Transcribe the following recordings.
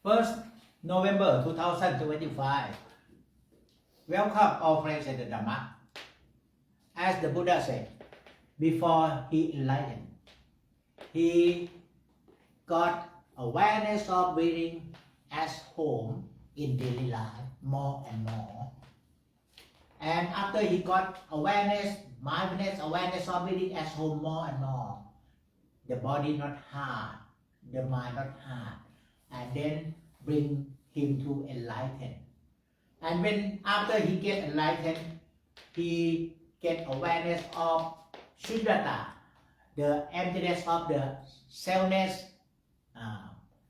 1st November 2025. Welcome all friends in the Dhamma. As the Buddha said, before he enlightened, he got awareness of breathing as home in daily life more and more. And after he got awareness, mindfulness, awareness of breathing as home more and more, the body not hard, the mind not hard, and then bring him to enlighten. And when after he get enlightened, he get awareness of Shuddhata, the emptiness of the selfness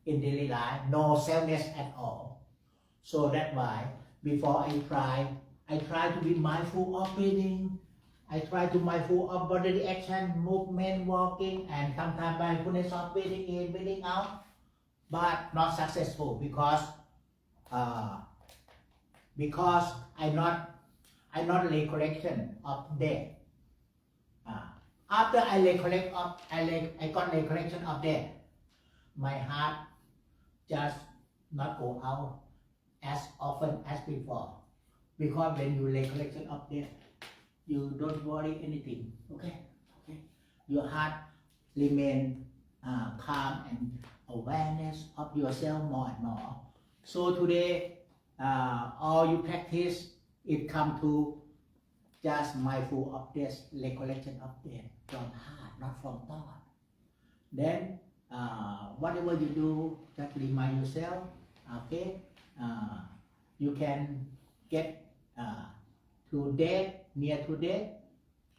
in daily life, no selfness at all. So that's why before I try to be mindful of breathing. I try to mindful of bodily action, movement, walking, and sometimes mindfulness of breathing in, breathing out, but not successful because I not recollection of death. After I got recollection of death, my heart just not go out as often as before. Because when you recollection of death, you don't worry anything. Okay. Your heart remain calm and awareness of yourself more and more. So today, all you practice, it come to just mindful of this recollection of death from heart, not from thought. Then, whatever you do, just remind yourself. Okay, you can get to death, near to death,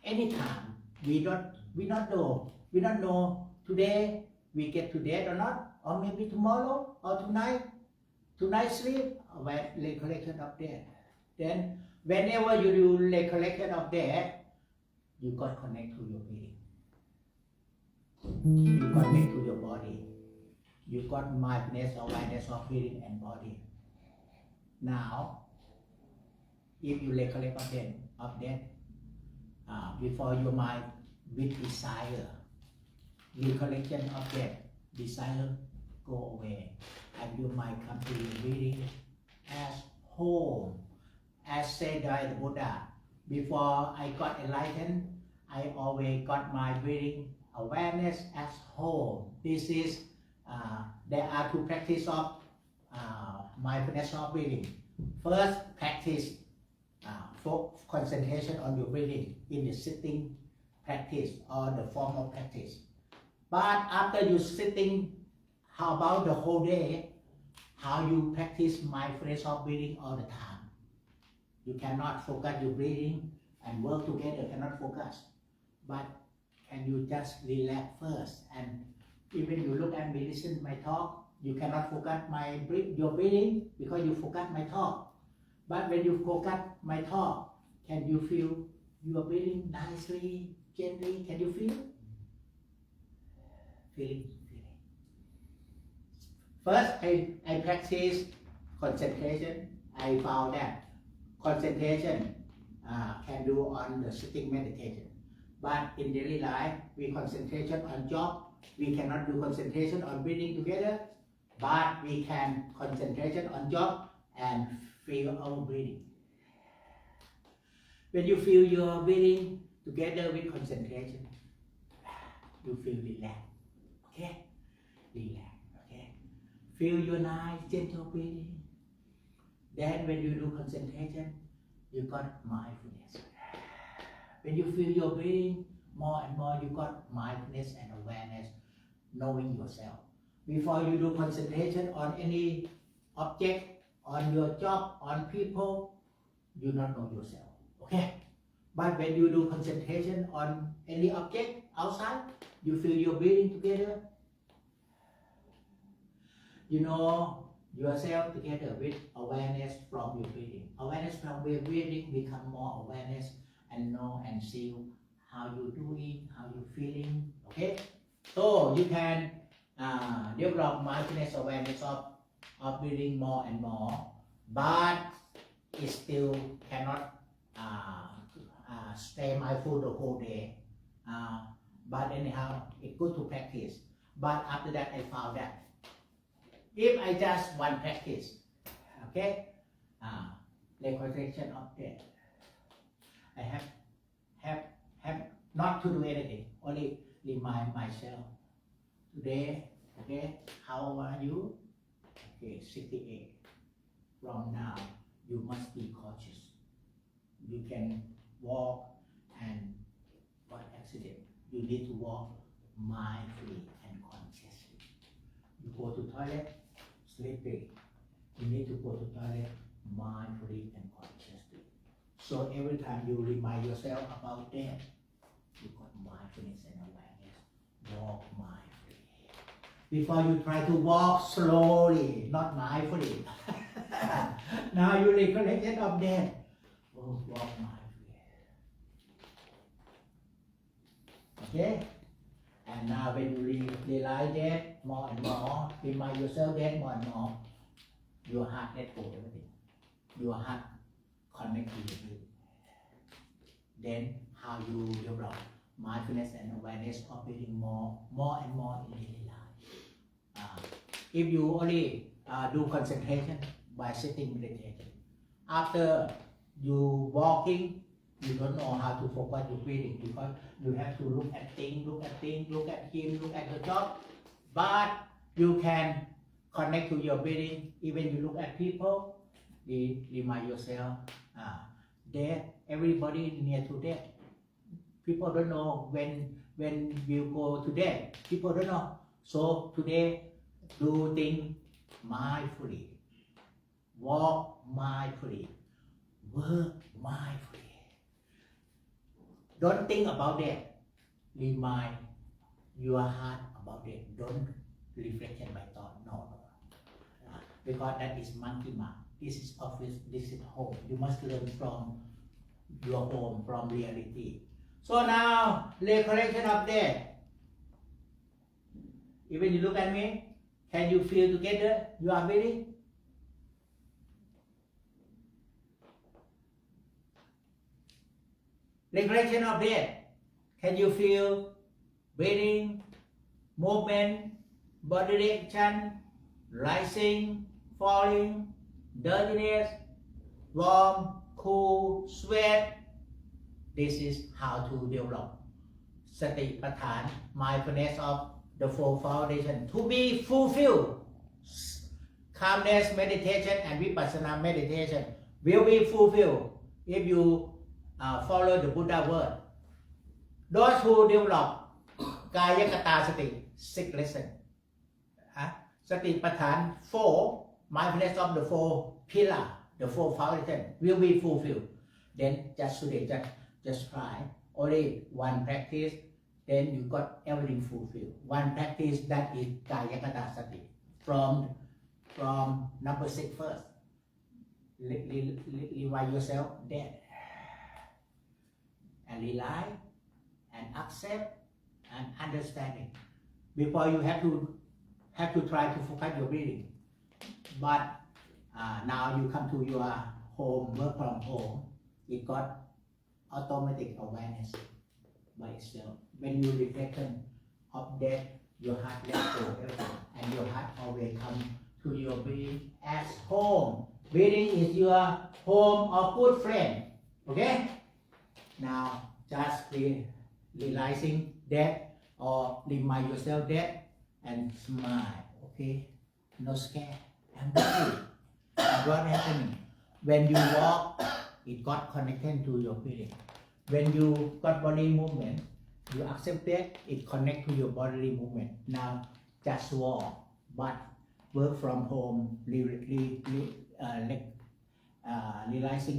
anytime. We not know today we get to death or not, or maybe tomorrow or tonight sleep, when recollection of death. Then whenever you do recollection of death, you got connect to your being. You connect to your body. You got mindfulness, awareness of feeling and body. Now, if you recollect of death, before your mind with desire, recollection of death, desire go away, and your mind come to your breathing as home. As said by the Buddha, before I got enlightened, I always got my breathing awareness as home. This is there are two practice of mindfulness of breathing. First practice for concentration on your breathing in the sitting practice or the formal practice. But after you sitting, how about the whole day? How you practice mindfulness of breathing all the time? You cannot focus your breathing and work together, cannot focus. But can you just relax first? And even you look at me, listen to my talk, you cannot focus your breathing because you focus my talk. But when you focus my talk, can you feel you are breathing nicely, gently? Can you feel? Feeling. First, I practice concentration. I found that concentration can do on the sitting meditation. But in daily life, we concentration on job. We cannot do concentration on breathing together, but we can concentration on job and feel our breathing. When you feel your breathing together with concentration, you feel relaxed. Okay? Relax. Okay? Feel your nice, gentle breathing. Then when you do concentration, you got mindfulness. When you feel your breathing more and more, you got mindfulness and awareness, knowing yourself. Before you do concentration on any object, on your job, on people, you don't know yourself. Okay? But when you do concentration on any object outside, you feel your breathing together. You know yourself together with awareness from your breathing. Awareness from your breathing become more awareness and know and see how you're doing, how you're feeling. Okay? So you can develop mindfulness awareness of breathing more and more, but it still cannot stay mindful the whole day. But anyhow, it's good to practice. But after that, I found that if I just one practice, okay, recollection of death. I have not to do anything, only remind myself. Today, okay, how old are you? Okay, 68. From now, you must be cautious. You can walk and what accident? You need to walk mindfully and consciously. You go to toilet, sleeping. You need to go to toilet mindfully and consciously. So every time you remind yourself about that, you got mindfulness and awareness. Walk mindfully. Before you try to walk slowly, not mindfully. Now you recollected of that. Oh, walk mindfully. Okay? And now when you realize that more and more, remind yourself that more and more, your heart let go everything. Your heart connect to your breathing. Then how you develop mindfulness and awareness of breathing more and more in daily life. If you only do concentration by sitting meditation, after you walking, you don't know how to focus your breathing because you have to look at things, look at him, look at the job. But you can connect to your breathing. Even you look at people, remind yourself death. Everybody near to death. People don't know when you go to death. People don't know. So today, do things mindfully. Walk mindfully. Work mindfully. Don't think about that. Remind your heart about it. Don't reflection by thought. No. Because that is monkey mind. This is office, this is home. You must learn from your home, from reality. So now, recollection of that. Even you look at me, can you feel together? You are breathing? Recollection of that. Can you feel breathing, movement, body reaction, rising, falling, dirtiness, warm, cool, sweat? This is how to develop Satipatthana, mindfulness of the four foundation to be fulfilled. Calmness meditation and Vipassana meditation will be fulfilled if you follow the Buddha word. Those who develop Kaya Kata Sati, 6 lesson, Satipatthana 4, mindfulness of the 4 pillar, the 4 foundation will be fulfilled. Then today, just try only one practice, then you got everything fulfilled. One practice, that is Kaya Kata Sati. From number 6 first. Remind yourself that. And rely and accept and understanding. Before you have to try to focus your breathing. But now you come to your home, work from home, it got automatic awareness by itself. When you reflect of that, your heart let go everything, and your heart always come to your breathing as home. Breathing is your home or good friend. Okay? Now just realizing that, or remind yourself that, and smile. Okay? No scare. I'm happy. And what happening? When you walk, it got connected to your breathing. When you got body movement, you accept that, it connect to your bodily movement. Now just walk, but work from home, realizing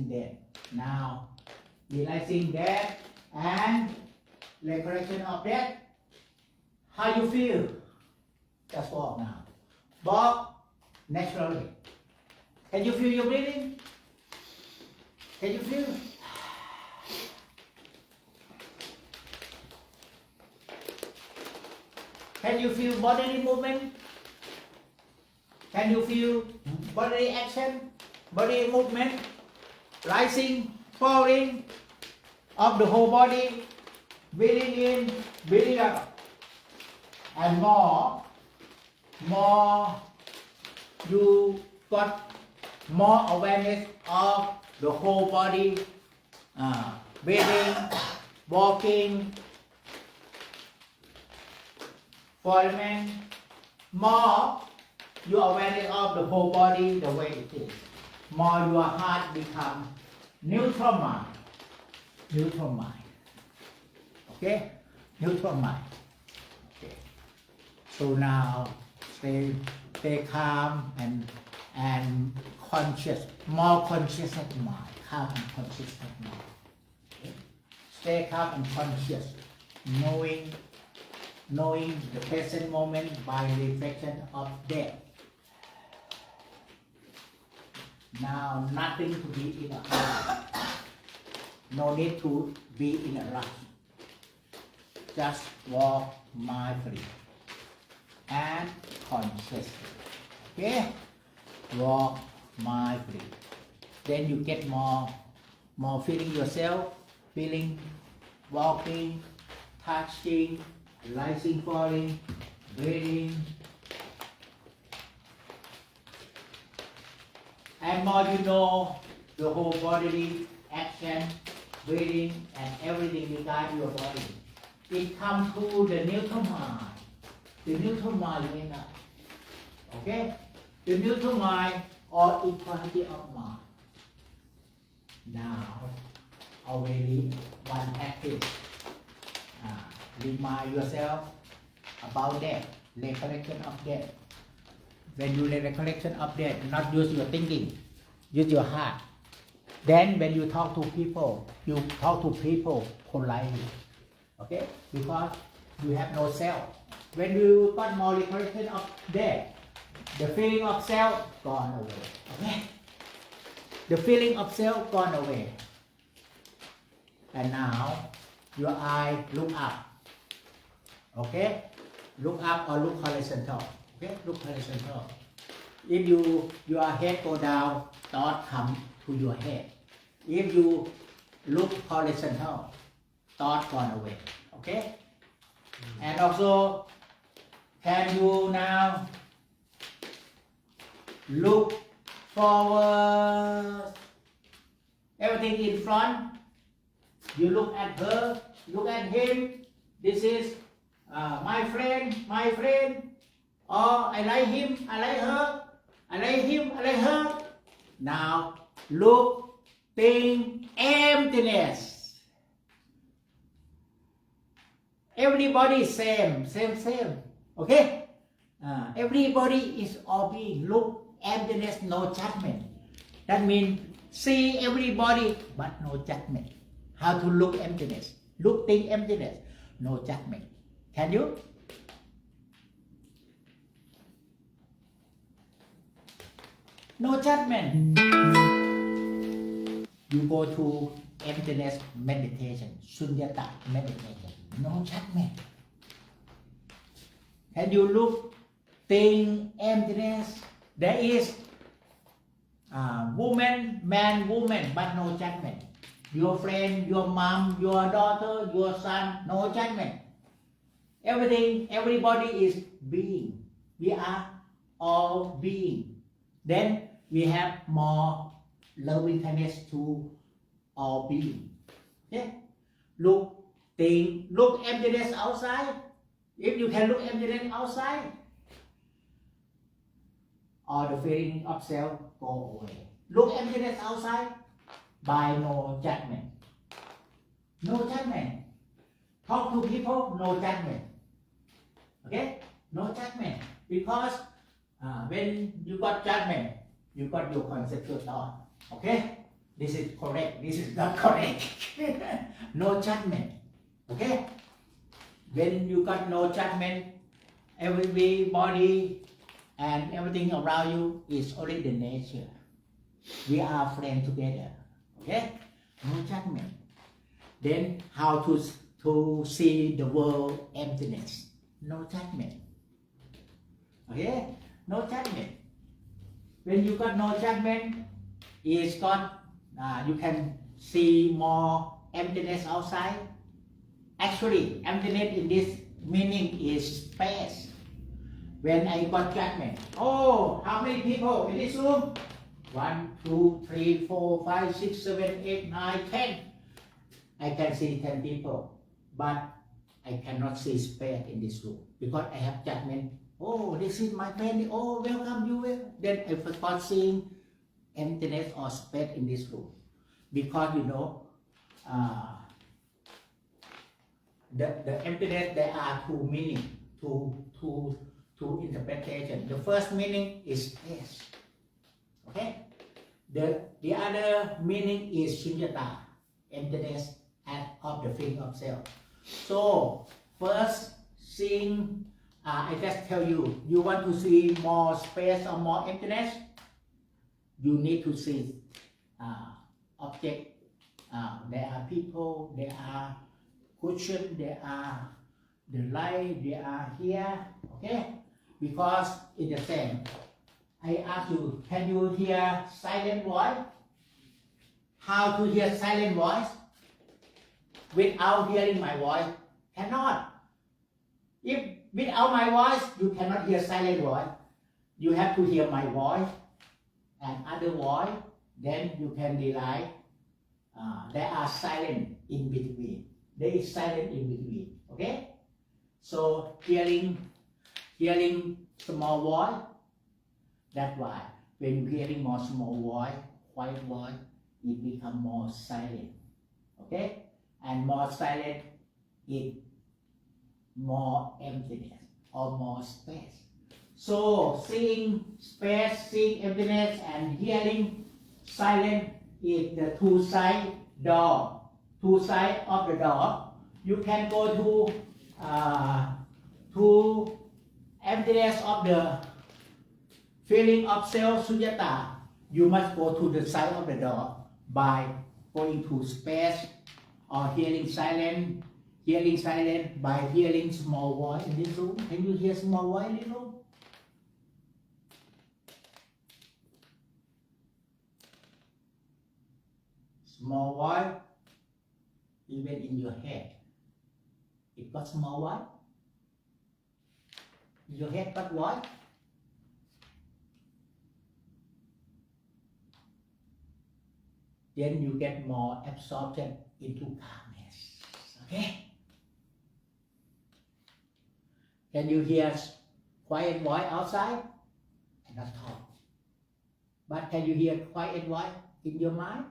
that. Now realizing that and recollection of that. How you feel? Just walk now. Walk naturally. Can you feel your breathing? Can you feel? Can you feel bodily movement? Can you feel bodily action, body movement, rising, falling of the whole body, breathing in, breathing out, and more you got more awareness of the whole body, breathing, walking, foreman, more you are awareness of the whole body the way it is. More your heart become neutral mind. Neutral mind. Okay? Neutral mind. Okay. So now stay calm and conscious, more conscious of mind. Calm and conscious of mind. Okay? Stay calm and conscious, knowing the present moment by reflection of death. Now nothing to be in a rush. No need to be in a rush. Just walk mindfully and consciously. Okay? Walk mindfully. Then you get more feeling yourself, feeling, walking, touching, rising, falling, breathing. And more you know the whole bodily action, breathing, and everything regarding your body. It comes to the neutral mind. The neutral mind is enough. Okay? The neutral mind or equality of mind. Now, already one practice. Remind yourself about that, recollection of that. When you recollection of that, not use your thinking, use your heart. Then when you talk to people, you talk to people politely. Okay? Because you have no self. When you got more recollection of that, the feeling of self gone away. Okay? The feeling of self gone away. And now your eye look up. Okay? Look up or look horizontal. Okay? Look horizontal. If your head go down, thought come to your head. If you look horizontal, thought gone away. Okay? And also, can you now look forward? Everything in front. You look at her, look at him. This is my friend. Or I like him, I like her. I like him, I like her. Now look, think, emptiness. Everybody is same. Okay? Everybody is all being. Look, emptiness, no judgment. That means see everybody, but no judgment. How to look emptiness? Look, think, emptiness, no judgment. Can you? No judgment. You go to emptiness meditation, sunyata meditation. No judgment. Can you look, think, emptiness? There is woman, man, woman, but no judgment. Your friend, your mom, your daughter, your son, no judgment. Everything, everybody is being. We are all being. Then we have more loving kindness to all being. Okay? Look, think, look emptiness outside. If you can look emptiness outside, all the feeling of self go away. Look emptiness outside by no judgment. No judgment. Talk to people, no judgment. Okay? No judgment. Because when you got judgment, you got your conceptual thought. Okay? This is correct. This is not correct. No judgment. Okay? When you got no judgment, everybody and everything around you is only the nature. We are friends together. Okay? No judgment. Then how to see the world emptiness? No judgment. Okay? No judgment. When you got no judgment, it's got you can see more emptiness outside. Actually, emptiness in this meaning is space. When I got judgment, oh, how many people in this room? 1, 2, 3, 4, 5, 6, 7, 8, 9, 10. I can see 10 people, but I cannot see space in this room because I have judgment. Oh, this is my friend. Oh, welcome you. Then I forgot seeing emptiness or space in this room because the emptiness, there are two meanings, two interpretation. The first meaning is space. Okay. The other meaning is sunyata, emptiness of the feeling of self. So first seeing, I just tell you, you want to see more space or more emptiness, you need to see object. There are people, there are cushion, there are the light, they are here. Okay, because it's the same. I ask you, can you hear silent voice? How to hear silent voice? Without hearing my voice? Cannot. If without my voice, you cannot hear silent voice. You have to hear my voice and other voice, then you can realize there are silent in between. There is silent in between. Okay? So hearing small voice, that's why when you hearing more small voice, quiet voice, it become more silent. Okay? And more silent, it more emptiness or more space. So seeing space, seeing emptiness, and hearing silent is the two sides door. Two sides of the door. You can go to emptiness of the feeling of self sunyata. You must go to the side of the door by going to space or hearing silent by hearing small voice in this room. Can you hear small voice in this room? Small voice, even in your head. It got small voice. Your head got what? Then you get more absorption into calmness. Okay? Can you hear quiet voice outside? Cannot talk. But can you hear quiet voice in your mind?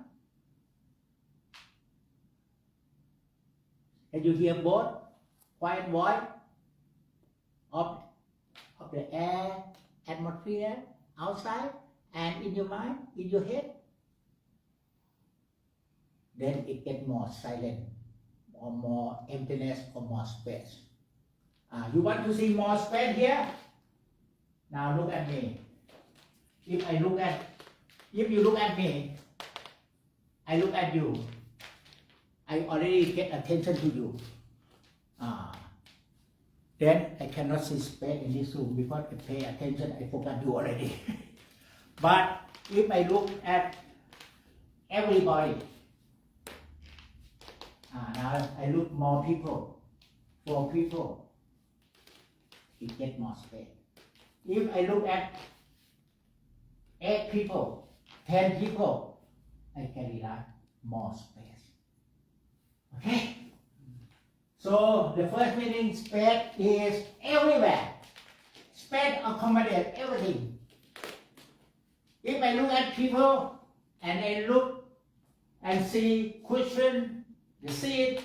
Can you hear both quiet voice of the air, atmosphere outside and in your mind, in your head? Then it gets more silent or more emptiness or more space. You want to see more space here? Now look at me. If you look at me, I look at you. I already get attention to you. Then I cannot see space in this room because I pay attention, I forgot you already. But if I look at everybody, now I look more people, 4 people, it gets more space. If I look at 8 people, 10 people, I can realize more space. Okay? So the first meaning space is everywhere. Space accommodates everything. If I look at people and I look and see cushion, the seat,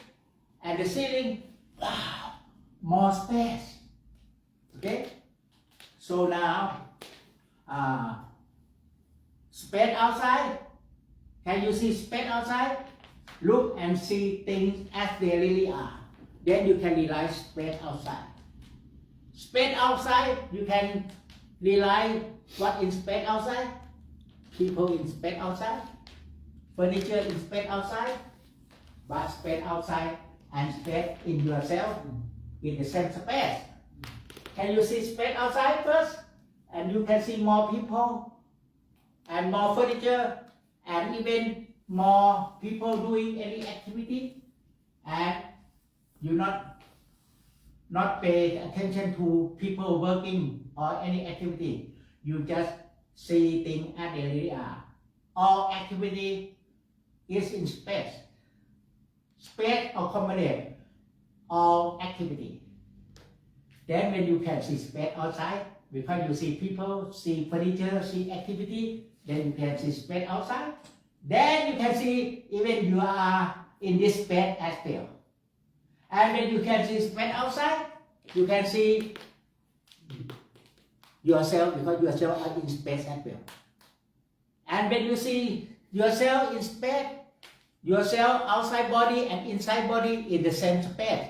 and the ceiling, wow, more space. Okay? So now, space outside. Can you see space outside? Look and see things as they really are. Then you can realize space outside. Space outside, you can realize what in space outside? People in space outside. Furniture in space outside. But space outside and space in yourself in the same space. Can you see space outside first? And you can see more people and more furniture and even more people doing any activity, and you not pay attention to people working or any activity, you just see things as they really are. All activity is in space. Space accommodates all activity. Then when you can see space outside, because you see people, see furniture, see activity, then you can see space outside. Then you can see even you are in this space as well. And when you can see space outside, you can see yourself because yourself are in space as well. And when you see yourself in space, yourself outside body and inside body in the same space.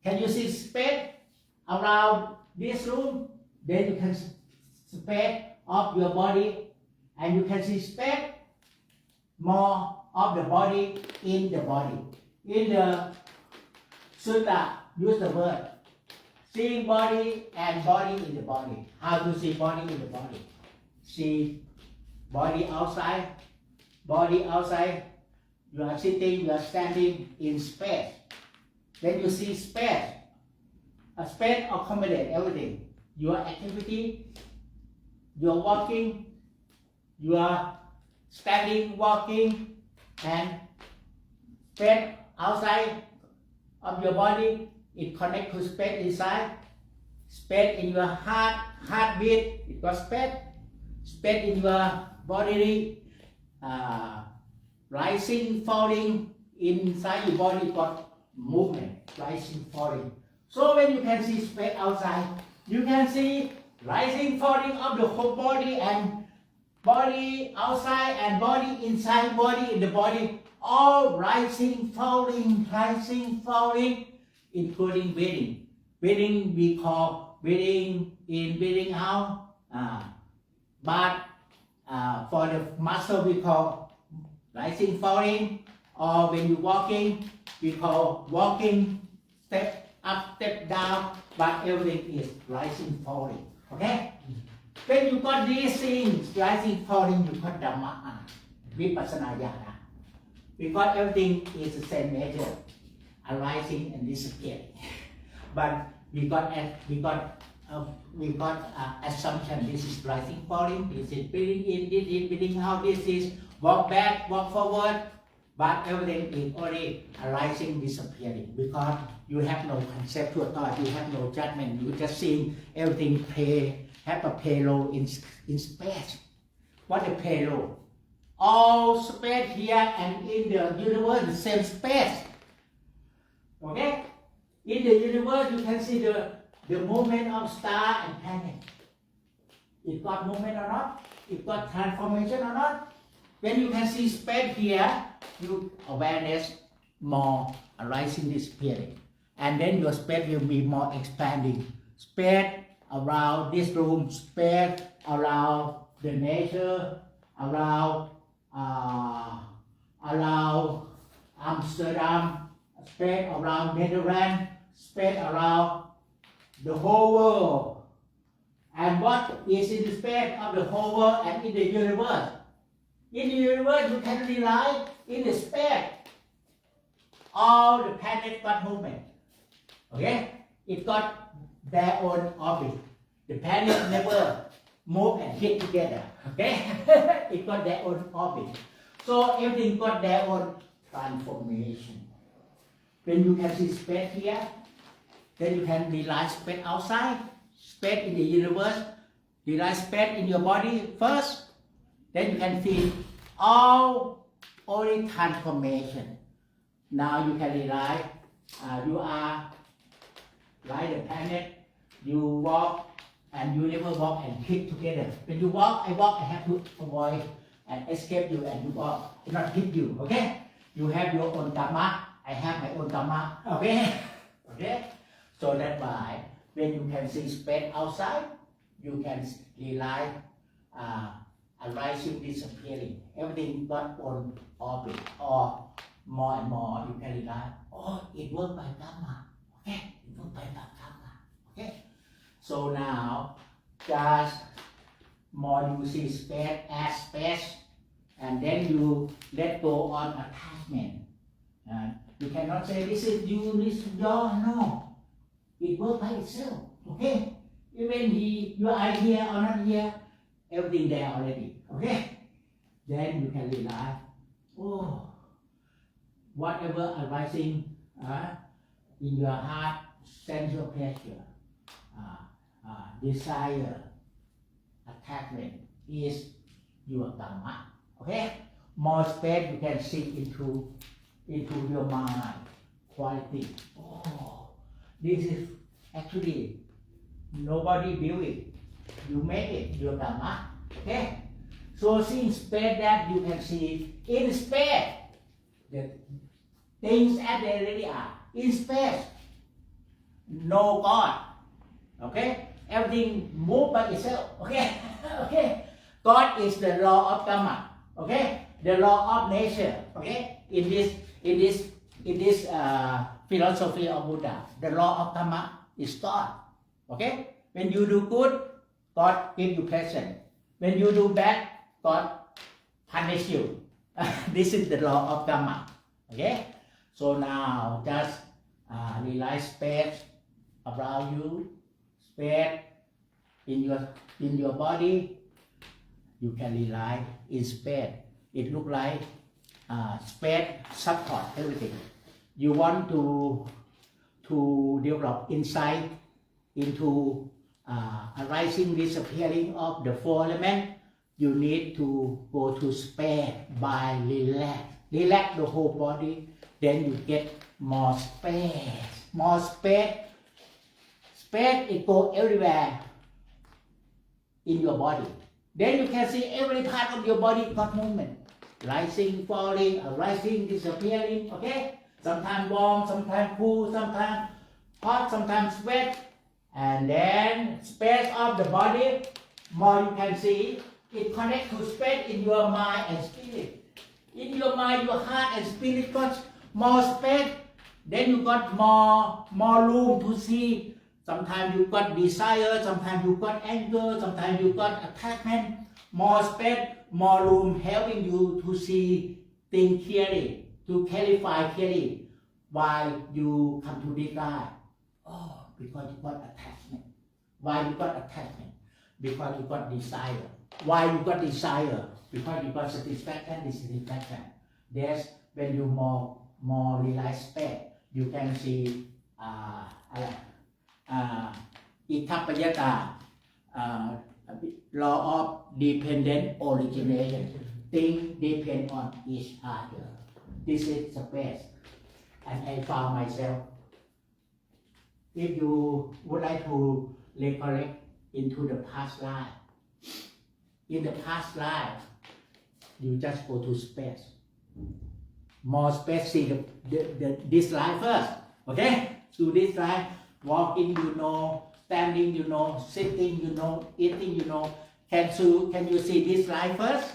Can you see space around this room? Then you can see space of your body, and you can see space more of the body in the body. In the Sutta, use the word seeing body and body in the body. How to see body in the body? See body outside, body outside. You are sitting, you are standing in space. Then you see space. A space accommodates everything. Your activity, your walking, you are standing, walking, and space outside of your body, it connects to space inside. Space in your heartbeat, it got space. Space in your bodily rising, falling, inside your body got movement, rising, falling. So when you can see space outside, you can see rising, falling of the whole body and body outside and body inside, body in the body, all rising, falling, including breathing. Breathing we call breathing in, breathing out. But for the muscle we call rising, falling, or when you walking, we call walking, step up, step down, but everything is rising, falling. Okay? When you got these things, rising, falling, you got Dhamma, Vipassana Jhana. Because everything is the same nature, arising and disappearing. But we got assumption. This is rising, falling. This is breathing in. This is breathing out. This is walk back, walk forward. But everything is already arising, disappearing. Because you have no conceptual thought. You have no judgment. You just seeing everything have a payload in space. What is payload? All space here and in the universe, the same space. Okay? In the universe, you can see the movement of star and planet. It got movement or not? It got transformation or not? When you can see space here, your awareness more arising, disappearing. And then your space will be more expanding. Space around this room, space around the nature, around Amsterdam, space around Netherlands, space around the whole world. And what is in the space of the whole world and in the universe? In the universe, you can realize in the space, all the planets got movement. Okay? It got their own orbit. The planets never move and hit together. Okay? It got their own orbit. So everything got their own transformation. When you can see space here, then you can realize space outside, space in the universe, realize space in your body first. Then you can feel all only transformation. Now you can realize you are like the planet. You walk and you never walk and hit together. When you walk, I have to avoid and escape you, and you walk, not hit you. Okay? You have your own Dhamma. I have my own Dhamma. Okay? Okay? So that's why when you can see space outside, you can realize arising, disappearing. Everything got on orbit, or more and more you can realize, oh, it works by Dhamma. Okay? It works by Dhamma. Okay? So now, just more you see space as space, and then you let go on attachment. You cannot say this is you, this is your, no. It works by itself. Okay? Even your eye here or not here, everything there already. Okay? Then you can realize, oh, whatever arising in your heart, sense of pleasure, desire, attachment is your Dhamma. Okay? More space you can see into your mind quality. Oh, this is actually nobody built it. You make it, your Dhamma. Okay? So seeing space that you can see in space, the things as they really are. In space, no God. Okay? Everything move by itself. Okay? Okay? God is the law of Dhamma. Okay? The law of nature. Okay? In this philosophy of Buddha, the law of Dhamma is God. Okay? When you do good, God give you present. When you do bad, God punish you. This is the law of Dhamma. Okay? So now just realize space around you, space in your body. You can realize in space. It look like space support everything. You want to develop insight into arising, disappearing of the four elements. You need to go to space by relax the whole body. Then you get more space. More space. Space, it goes everywhere in your body. Then you can see every part of your body got movement. Rising, falling, arising, disappearing. Okay? Sometimes warm, sometimes cool, sometimes hot, sometimes sweat. And then space of the body, more you can see, it connects to space in your mind and spirit. In your mind, your heart and spirit got more space. Then you got more room to see. Sometimes you got desire, sometimes you got anger, sometimes you got attachment. More space, more room helping you to see things clearly, to clarify clearly why you come to this life. Oh, because you got attachment. Why you got attachment? Because you got desire. Why you got desire? Because you got satisfaction, dissatisfaction. That's when you more realize space. You can see Ithapayata, law of dependent origination. Things depend on each other. This is space. And I found myself. If you would like to recollect into the past life, in the past life, you just go to space. More space, see this life first. Okay? To this life, walking, you know, standing, you know, sitting, you know, eating, you know. Can you see this life first?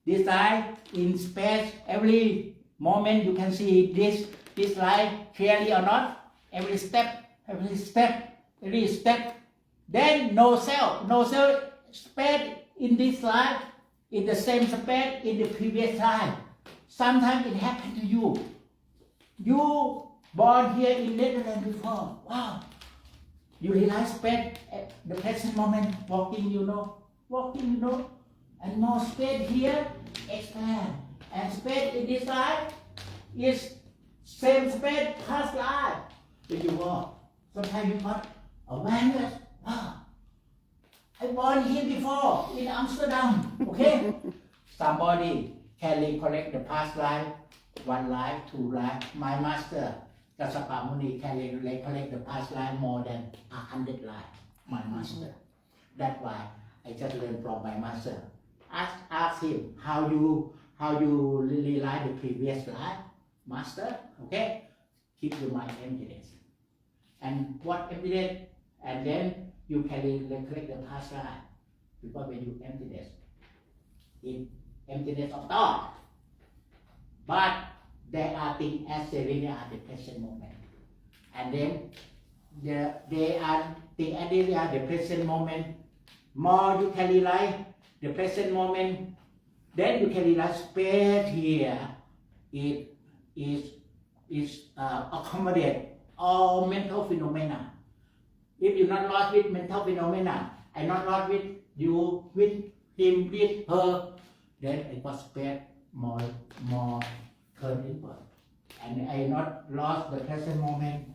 This life in space, every moment you can see this life clearly or not? Every step. Then no self space in this life, in the same space in the previous life. Sometimes it happened to you. You born here in Netherlands before. Wow. You realize space at the present moment, walking, you know, and more space here, expand. And space in this life is same space past life. When you walk, sometimes you got awareness. Wow. I born here before in Amsterdam. Okay? Somebody can recollect the past life, one life, two life. My master, Kassapa Muni, can recollect the past life more than 100 lives. My master. That's why I just learned from my master. Ask him how you realize the previous life, master. Okay? Keep your mind emptiness. And what emptiness? And then you can recollect the past life. Because when you emptiness, in emptiness of thought. But there are things as they really are the present moment. And then they are things as they really are the present moment. More you can realize the present moment, then you can realize space here. It is accommodate all mental phenomena. If you're not lost with mental phenomena, I'm not lost with you, with him, with her, then it was space more turn inward. And I not lost the present moment.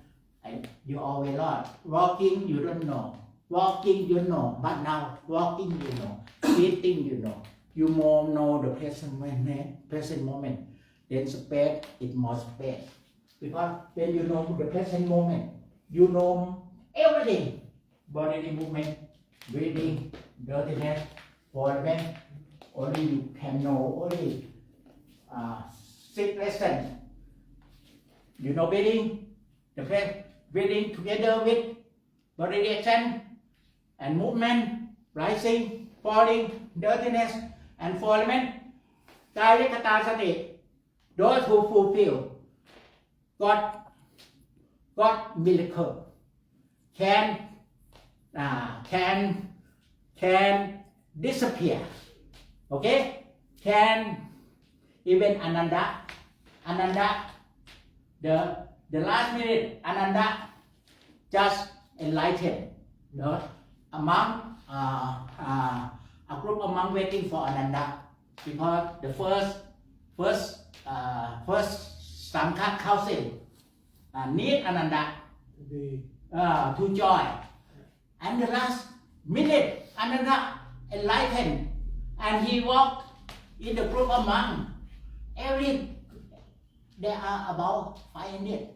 And you always lost. Walking, you don't know. Walking, you know. But now, walking, you know. Eating, you know. You more know the present moment. Then space is more space. Because when you know the present moment, you know everything. Bodily movement, breathing, dirtiness, movement. Only you can know only 6 lessons. You know breathing, the breath, breathing together with body action and movement, rising, falling, dirtiness, and falling. Kaya kata sati. Those who fulfill God miracle can disappear. Okay? Can even Ananda, the last minute, Ananda just enlightened. You know, among a group of monks waiting for Ananda because the first Sangha council need Ananda to join, and the last minute Ananda enlightened, and he walked in the group of monks. There are about 500,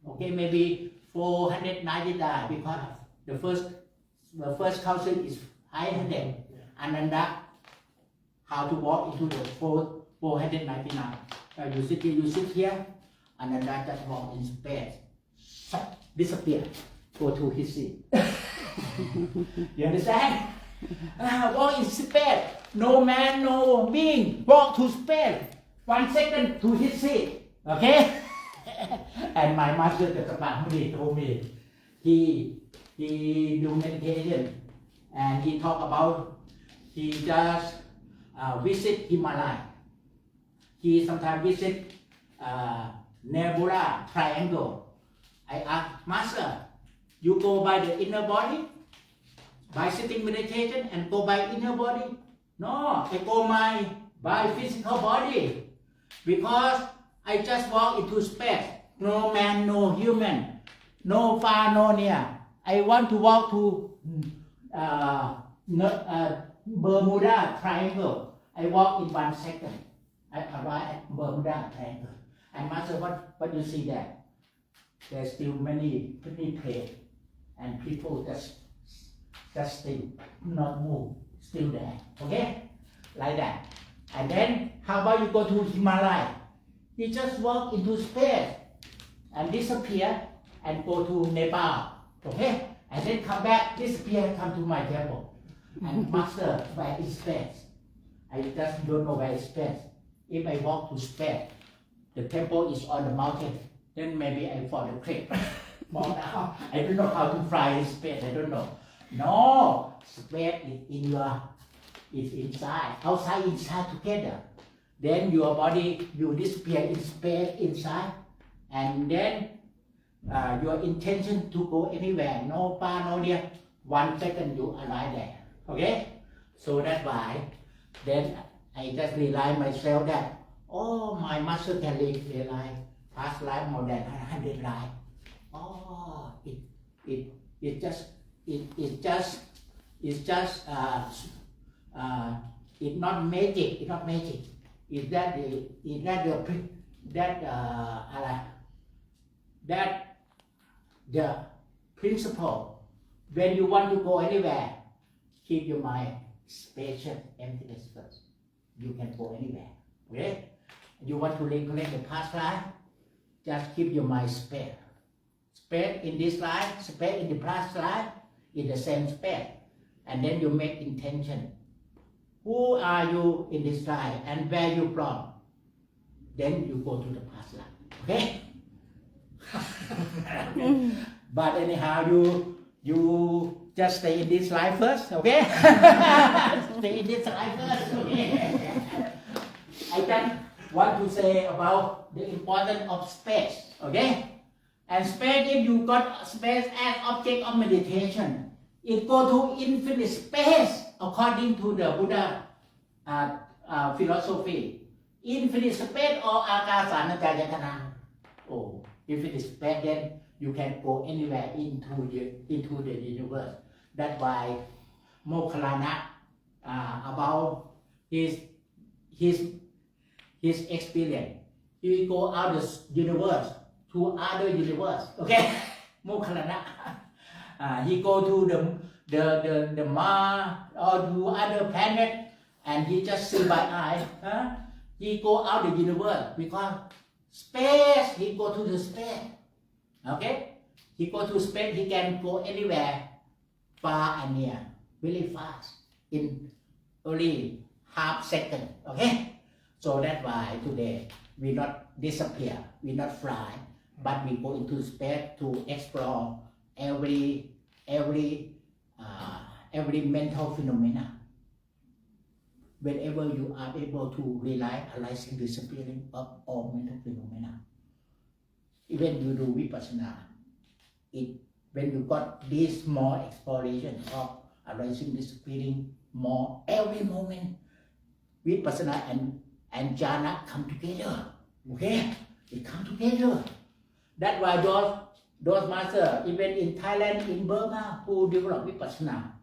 okay, maybe 490 die because the first council is 500. Ananda, how to walk into the 499. You sit here, Ananda just walk in space, disappear, go to his seat. You understand? Walk in space, no man, no being, walk to space, 1 second to his seat. Okay? And my master Jagatapati told me, he do meditation and he talk about, he just visit Himalaya. He sometimes visit Nebula Triangle. I ask, Master, you go by the inner body? By sitting meditation and go by inner body? No, I go by physical body. Because I just walk into space. No man, no human. No far, no near. I want to walk to Bermuda Triangle. I walk in 1 second. I arrive at Bermuda Triangle. And Master, what you see there? There's still many place and people just still not move, still there. Okay? Like that. And then how about you go to Himalaya? You just walk into space and disappear and go to Nepal. Okay? And then come back, disappear, come to my temple. And Master, where is space? I just don't know where is space. If I walk to space, the temple is on the mountain, then maybe I fall the cliff. Fall down. I don't know how to fly in space, I don't know. No, space is inside, outside, inside together. Then your body, you disappear in space inside, and then your intention to go anywhere, no far, no near, 1 second you arrive there. Okay? So that's why, then I just realize myself that, oh, my master can live a life, past life more than 100 lives. Oh, it's not magic. It's not magic. The principle. When you want to go anywhere, keep your mind spacious, emptiness first. You can go anywhere. Okay? You want to recollect the past life, just keep your mind space. Space in this life, space in the past life, in the same space. And then you make intention. Who are you in this life and where you from? Then you go to the past life. Okay? But anyhow, you just stay in this life first, okay? Stay in this life first, okay? I just want to say about the importance of space, okay? And space, if you got space as object of meditation, it go to infinite space according to the Buddha philosophy. Infinite space or Akasanajayatana. Oh, infinite space, then you can go anywhere into the universe. That's why Mokkhalana about his experience. He go out the universe to other universe. Okay, Mokkhalana. He go to the Mars or to other planet, and he just see by eye. He go out the universe because space. He go to the space. Okay, he go to space. He can go anywhere, far and near, really fast in only half second. Okay, so that's why today we not disappear, we not fly, but we go into space to explore every mental phenomena. Whenever you are able to realizing the disappearing of all mental phenomena, even you do vipassana, when you got this more exploration of arising, disappearing more every moment, vipassana and jhana come together. Okay, it come together. That's why those masters, even in Thailand, in Burma, who develop vipassana,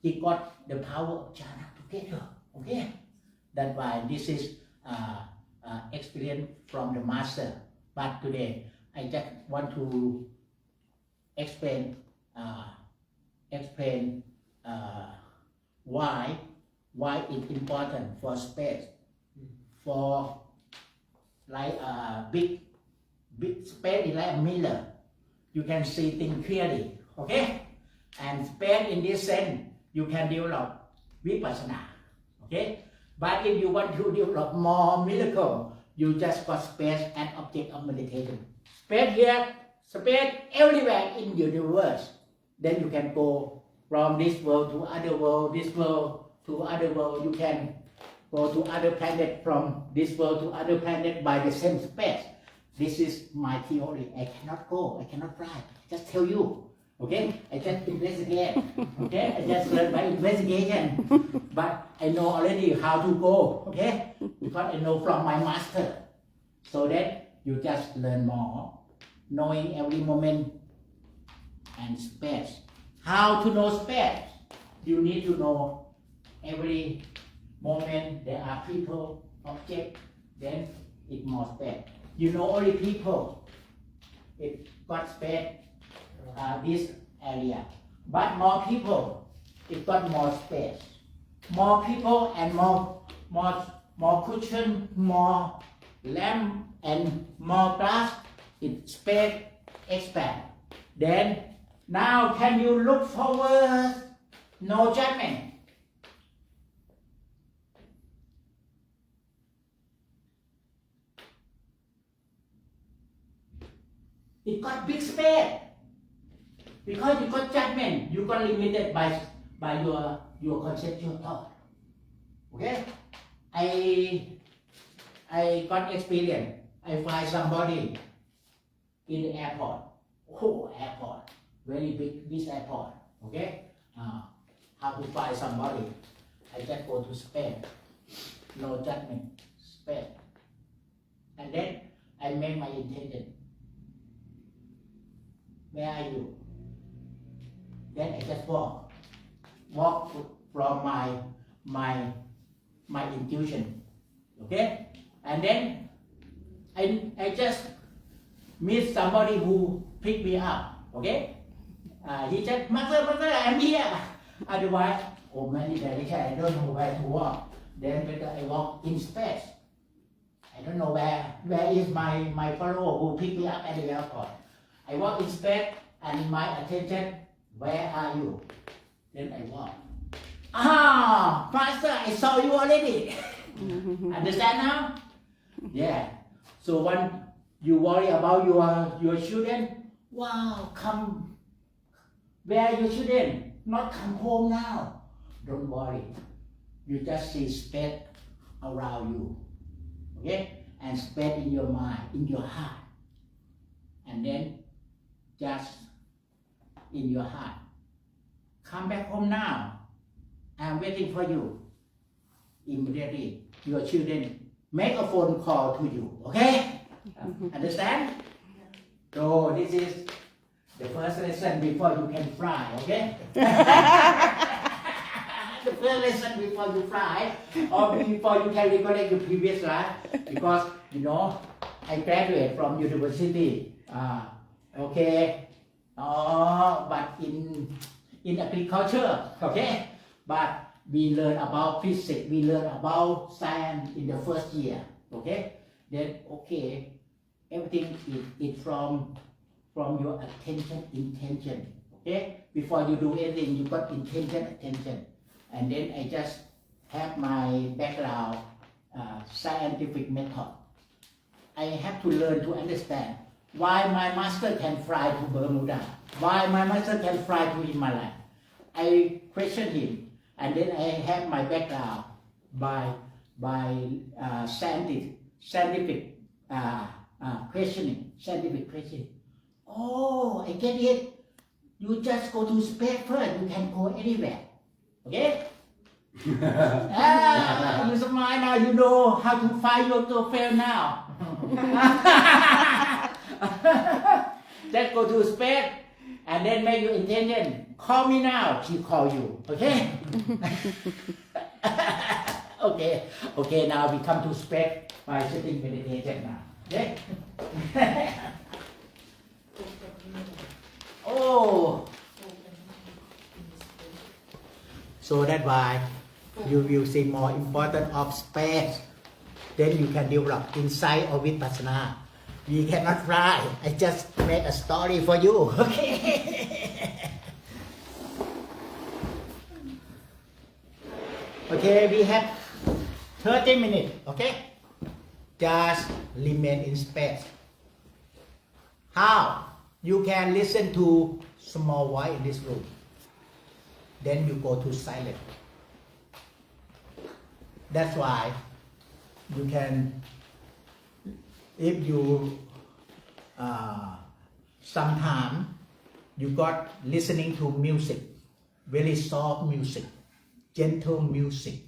he got the power of jhana together. Okay, that's why this is experience from the master. But today, I just want to explain why it's important for space, for like a big space is like a mirror. You can see things clearly. Okay, and space in this sense you can develop vipassana. Okay, but if you want to develop more miracle, you just got space and object of meditation. Space here, space everywhere in the universe. Then you can go from this world to other world, this world to other world. You can go to other planet, from this world to other planet by the same space. This is my theory. I cannot go, I cannot fly. Just tell you. Okay, I just investigate. Okay, I just learn by investigation. But I know already how to go. Okay, because I know from my master. So that you just learn more, knowing every moment and space. How to know space? You need to know every moment there are people, object, then it's more space. You know only people, it got space, this area. But more people, it got more space. More people and more cushion, more lamp and more glass, it space expand. Then now can you look forward? No judgment. It got big space. Because you got judgment, you got limited by your conceptual thought. Okay? I got experience. I find somebody in the airport. Oh, airport. Very big, this airport. Okay? How to find somebody? I just go to Spain. No judgment. Spain. And then I make my intention. Where are you? Then I just walk from my intuition. Okay? And then I just meet somebody who pick me up. Okay? He said, Master, I'm here. Otherwise, oh many direction, I don't know where to walk. Then better I walk in space. I don't know where is my follower who pick me up at the airport. I walk in space and my attention, where are you? Then I walk. Master, I saw you already. Understand now? Yeah. So when you worry about your children, wow, come. Where are your children? Not come home now. Don't worry. You just see space around you. Okay? And space in your mind, in your heart. And then just in your heart. Come back home now. I'm waiting for you. Immediately, your children make a phone call to you. Okay? Understand? So this is the first lesson before you can fly. Okay? The first lesson before you fly, or before you can recollect your previous life, because you know I graduated from university. Okay, but in agriculture, okay, but we learn about physics, we learn about science in the first year, okay. Then okay, everything is from your intention, okay. Before you do anything, you got attention, and then I just have my background, scientific method. I have to learn to understand why my master can fly to Bermuda, why my master can fly to Himalaya. I question him, and then I have my background by scientific questioning, scientific questioning. Oh, I get it. You just go to space first. You can go anywhere. Okay? You smile now. You know how to find your fail now. Just go to space and then make your intention. Call me now. She call you. Okay? Okay. Now we come to space by sitting meditation now. Okay? Oh. So that's why you will see more important of space. Then you can develop insight of Vipassana. We cannot fly. I just make a story for you. Okay. Okay, we have 30 minutes. Okay. Just remain in space. How? You can listen to small voice in this room. Then you go to silent. That's why you can, if you sometimes you got listening to music, very soft music, gentle music,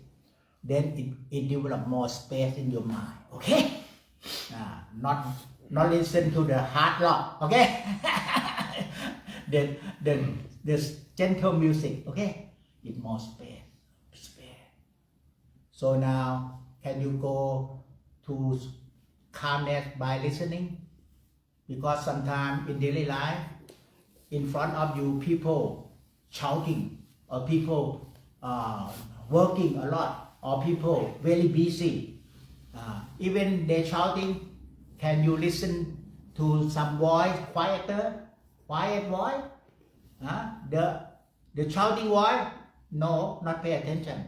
then it develop more space in your mind. Okay, not listen to the hard rock. Okay, then this gentle music. Okay, it more space. So now, can you go to calmness by listening? Because sometimes in daily life, in front of you, people shouting, or people working a lot, or people very busy. Even they shouting, can you listen to some voice, quiet voice? The shouting voice? No, not pay attention.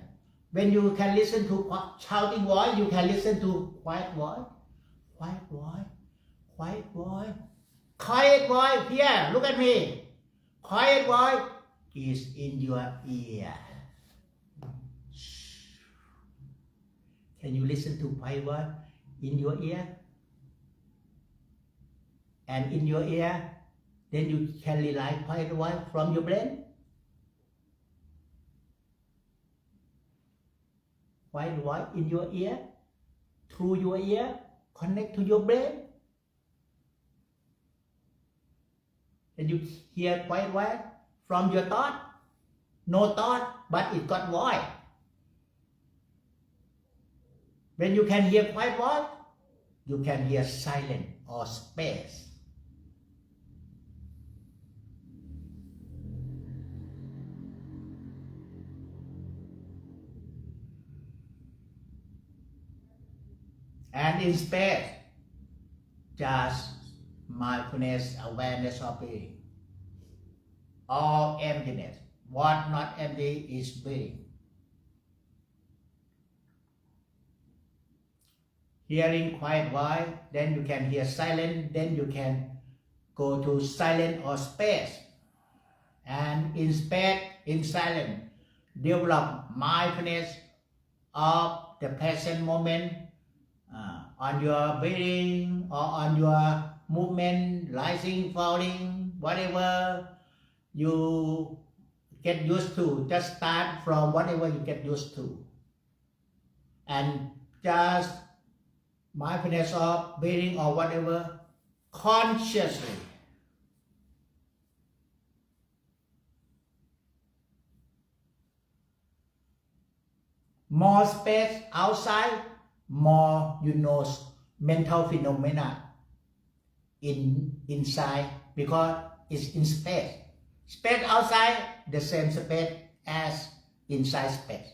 When you can listen to shouting voice, you can listen to quiet voice. Quiet voice, here, look at me. Quiet voice is in your ear. Can you listen to quiet voice in your ear? And in your ear, then you can realize quiet voice from your brain. Quiet voice in your ear, through your ear, connect to your brain. And you hear quiet voice from your thought. No thought, but it got voice. When you can hear quiet voice, you can hear silence or space. And in space, just mindfulness, awareness of being. All emptiness. What not empty is being. Hearing quiet voice, then you can hear silence, then you can go to silent or space. And in space, in silence, develop mindfulness of the present moment, on your breathing or on your movement, rising, falling, whatever you get used to, just start from whatever you get used to. And just mindfulness of breathing or whatever, consciously. More space outside, more you know mental phenomena inside, because it's in space. Space outside, the same space as inside space.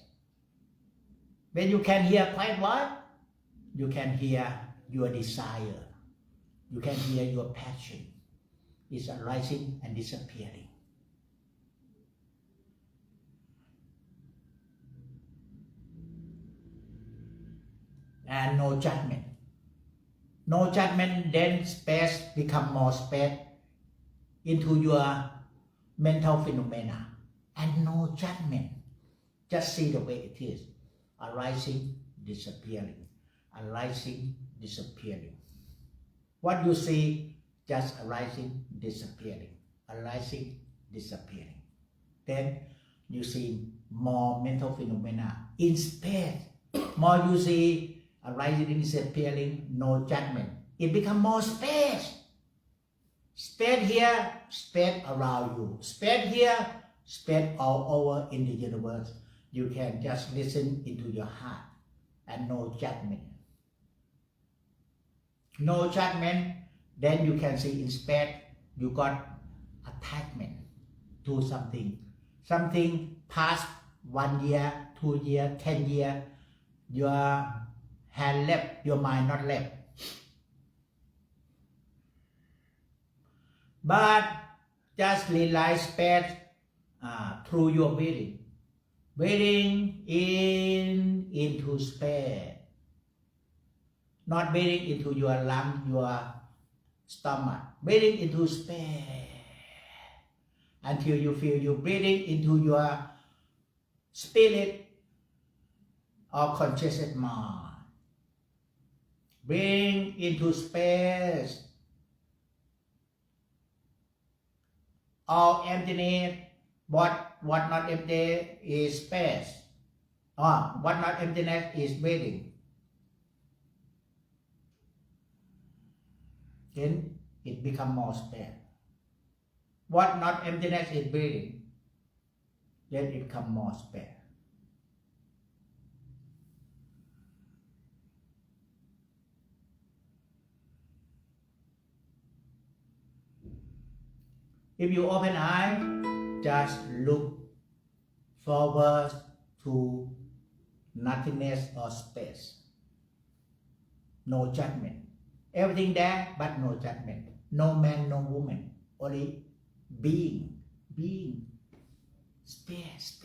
When you can hear quite what? You can hear your desire. You can hear your passion. It's arising and disappearing. And no judgment. No judgment, then space become more space into your mental phenomena. And no judgment. Just see the way it is. Arising, disappearing. Arising, disappearing. What you see, just arising, disappearing. Arising, disappearing. Then you see more mental phenomena in space. More you see arising, disappearing, no judgment. It becomes more space. Space here, space around you. Space here, space all over in the universe. You can just listen into your heart and no judgment. No judgment, then you can see in space you got attachment to something. Something past 1 year, 2 years, 10 years, your hand left, your mind not left. But just realize space through your breathing. Breathing in into space. Not breathing into your lung, your stomach. Breathing into space. Until you feel you breathing into your spirit or conscious mind. Bring into space all emptiness. What not empty is space. What not emptiness is breathing. Then it becomes more space. What not emptiness is breathing. Then it becomes more space. If you open eye, just look forward to nothingness or space. No judgment. Everything there, but no judgment. No man, no woman. Only being. Space.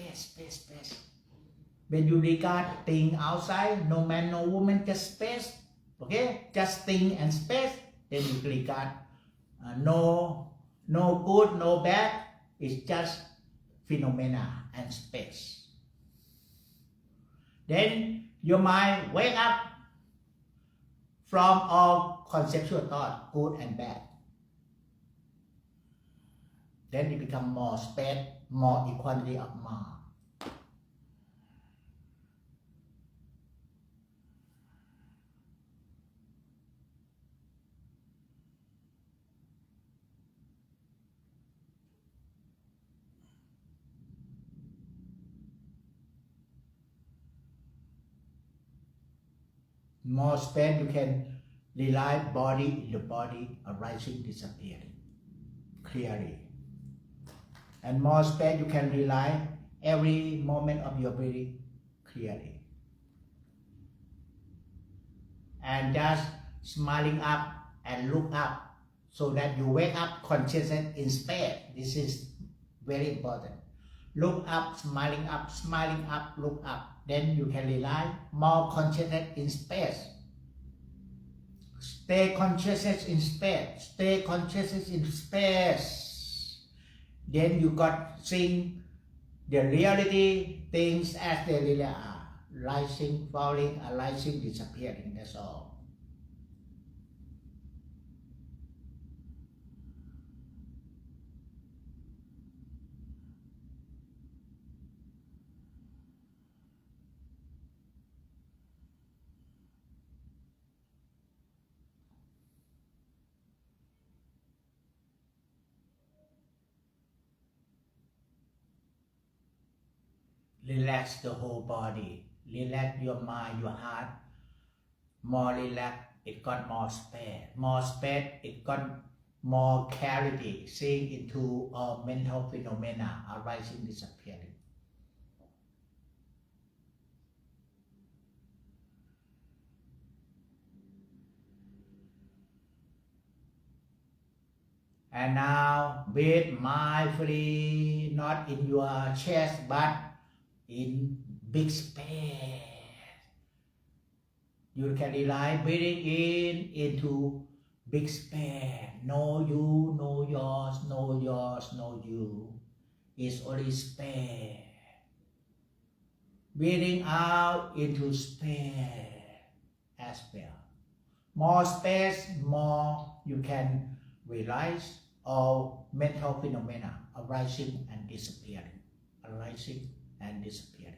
When you regard thing outside, no man, no woman, just space. Okay? Just thing and space. Then you regard no good, no bad. It's just phenomena and space. Then your mind wake up from all conceptual thought, good and bad. Then it becomes more space, more equality of mind. More space you can realize body in the body arising, disappearing clearly. And more space you can realize every moment of your breathing clearly. And just smiling up and look up so that you wake up consciousness in space. This is very important. Look up, smiling up, look up. Then you can realize more consciousness in space. Stay consciousness in space. Stay consciousness in space. Then you got seeing the reality, things as they really are. Rising, falling, arising, disappearing. That's all. relax the whole body, relax your mind, your heart. More relaxed, it got more space. More space, it got more clarity, seeing into all mental phenomena arising, disappearing. And now breathe mindfully, not in your chest, but in big space. You can rely breathing in into big space. No you, no yours, no yours, no you. It's only space. Breathing out into space as well. More space, more you can realize all mental phenomena arising and disappearing, arising and disappearing.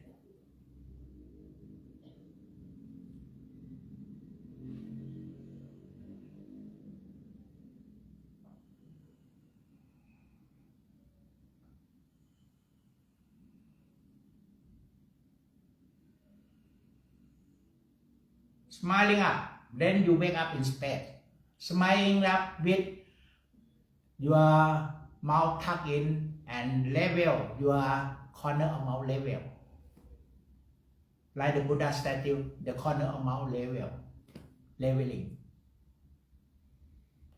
Smiling up, then you wake up in space. Smiling up with your mouth tucked in and level your corner of mouth level. Like the Buddha statue, the corner of mouth level, leveling.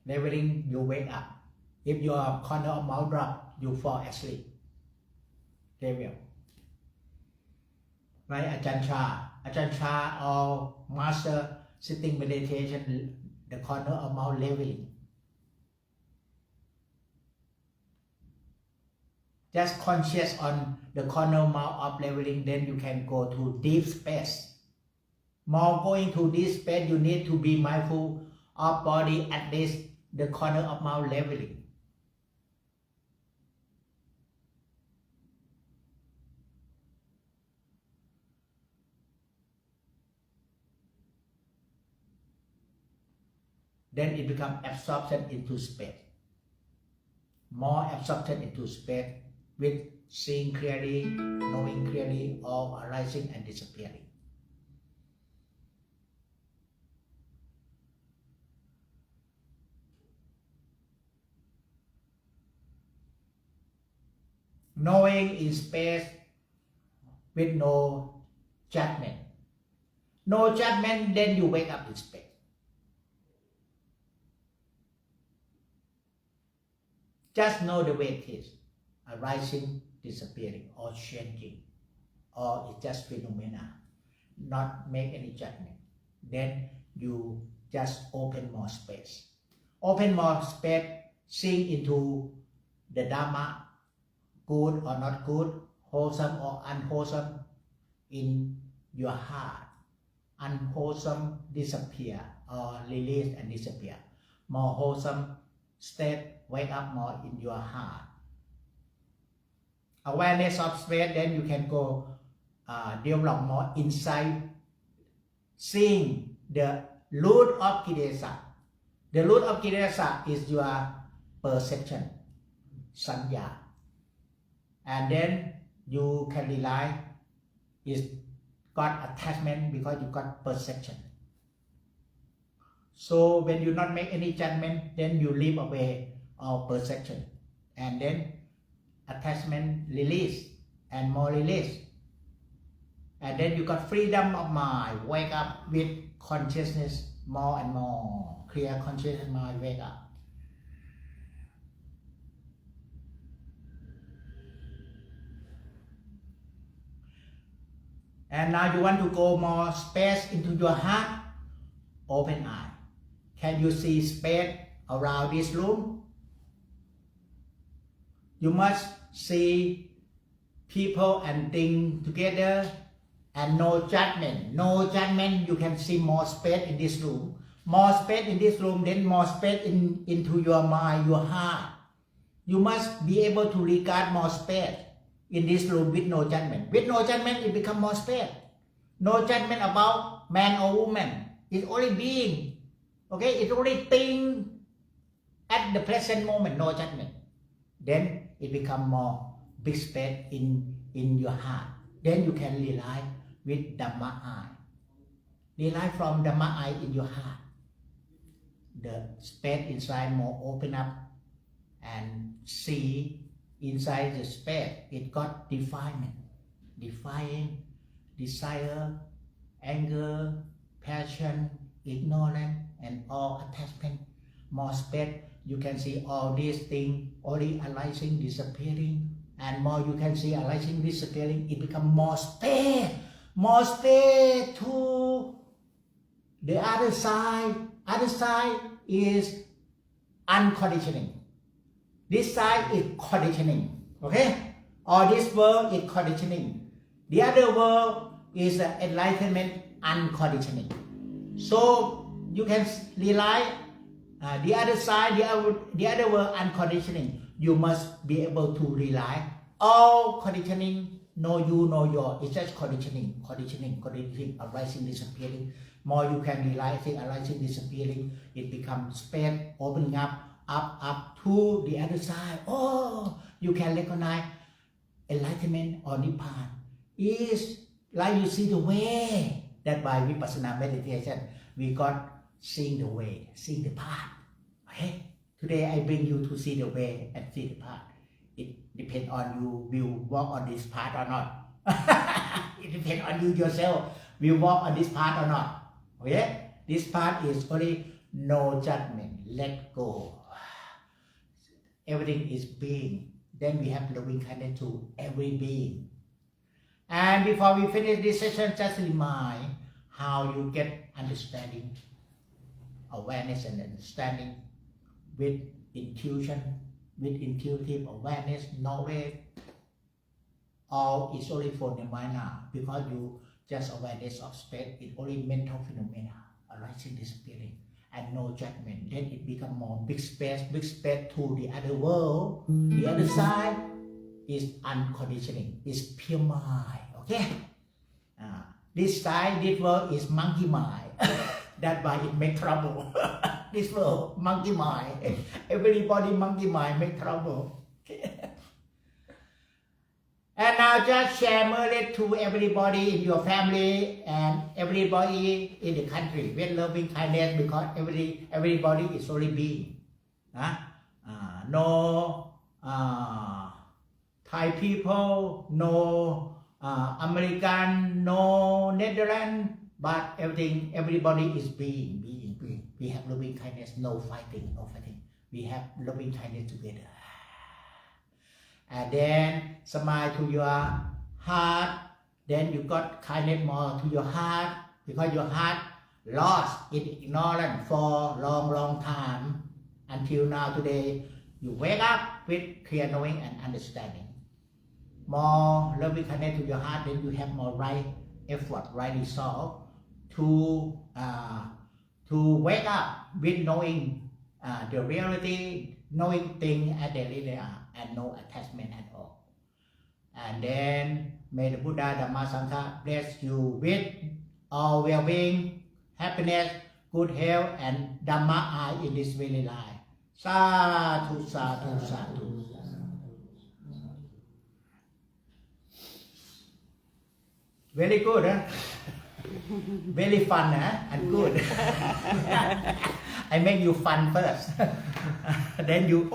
Leveling, you wake up. If your corner of mouth drop, you fall asleep. Level. Like Ajahn Chah or master sitting meditation, the corner of mouth leveling. Just conscious on the corner of mouth of leveling, then you can go to deep space. More going to deep space, you need to be mindful of body at least the corner of mouth leveling. Then it becomes absorption into space. More absorption into space with seeing clearly, knowing clearly, all arising and disappearing. Knowing in space with no judgment. No judgment, then you wake up in space. Just know the way it is, arising, disappearing, or changing, or it's just phenomena, not make any judgment. Then you just open more space. Open more space, seeing into the Dharma, good or not good, wholesome or unwholesome, in your heart. Unwholesome disappear or release and disappear. More wholesome state wake up more in your heart. Awareness of space, then you can go develop more insight, seeing the root of Kilesa. The root of Kilesa is your perception, sanya. And then you can rely is got attachment because you got perception. So when you not make any judgment, then you leave away all perception, and then attachment release and more release, and then you got freedom of mind. Wake up with consciousness more and more, clear consciousness mind. Wake up. And now you want to go more space into your heart. Open eye. Can you see space around this room? You must see people and things together and no judgment. No judgment, you can see more space in this room. More space in this room, then more space into your mind, your heart. You must be able to regard more space in this room with no judgment. With no judgment, it becomes more space. No judgment about man or woman. It's only being. Okay, it's only thing at the present moment, no judgment. Then it becomes more big space in your heart. then you can rely with Dhamma eye. Rely from Dhamma eye in your heart. The space inside more open up and see inside the space. It got defilement, defying, desire, anger, passion, ignorance, and all attachment. More space, you can see all these things only arising, disappearing, and more you can see arising, disappearing. It becomes more space to the other side. Other side is unconditioning. This side is conditioning. Okay? Or this world is conditioning. The other world is enlightenment, unconditioning. So you can rely the other side, the other world, unconditioning. You must be able to rely all conditioning. No you, no your. It's just conditioning, arising, disappearing. More you can rely, things arising, disappearing. It becomes space, opening up to the other side. Oh, you can recognize enlightenment or Nibbana is like you see the way. That by Vipassana meditation, we got seeing the way, seeing the path. Okay? Today I bring you to see the way and see the path. It depends on you will walk on this path or not. It depends on you yourself. Will walk on this path or not. Okay? This path is only no judgment. Let go. Everything is being. Then we have loving kindness to every being. And before we finish this session, just remind how you get understanding, awareness and understanding with intuition, with intuitive awareness, knowledge. All is only for the mind now, because you just awareness of space, it's only mental phenomena, arising, disappearing, and no judgment. Then it becomes more big space to the other world. The other side is unconditioning, is pure mind. Okay? This side, this world is monkey mind. That's why it make trouble. This world, monkey mind. Everybody monkey mind make trouble. And now just share knowledge to everybody in your family and everybody in the country with loving kindness, because everybody is only being. No Thai people, no American, no Netherlands, but everybody is being. We have loving kindness, no fighting. We have loving kindness together. And then smile to your heart. Then you got kindness more to your heart, because your heart lost in ignorance for long time. Until now, today, you wake up with clear knowing and understanding. More loving kindness to your heart, then you have more right effort, right resolve to wake up with knowing the reality, knowing things as they really are, and no attachment at all. And then may the Buddha, Dhamma, Sangha bless you with all well-being, happiness, good health, and Dhamma eye in this very life. Sadhu, sadhu, sadhu. Very good, huh? Very fun, huh? And good. I make you fun first. Then you,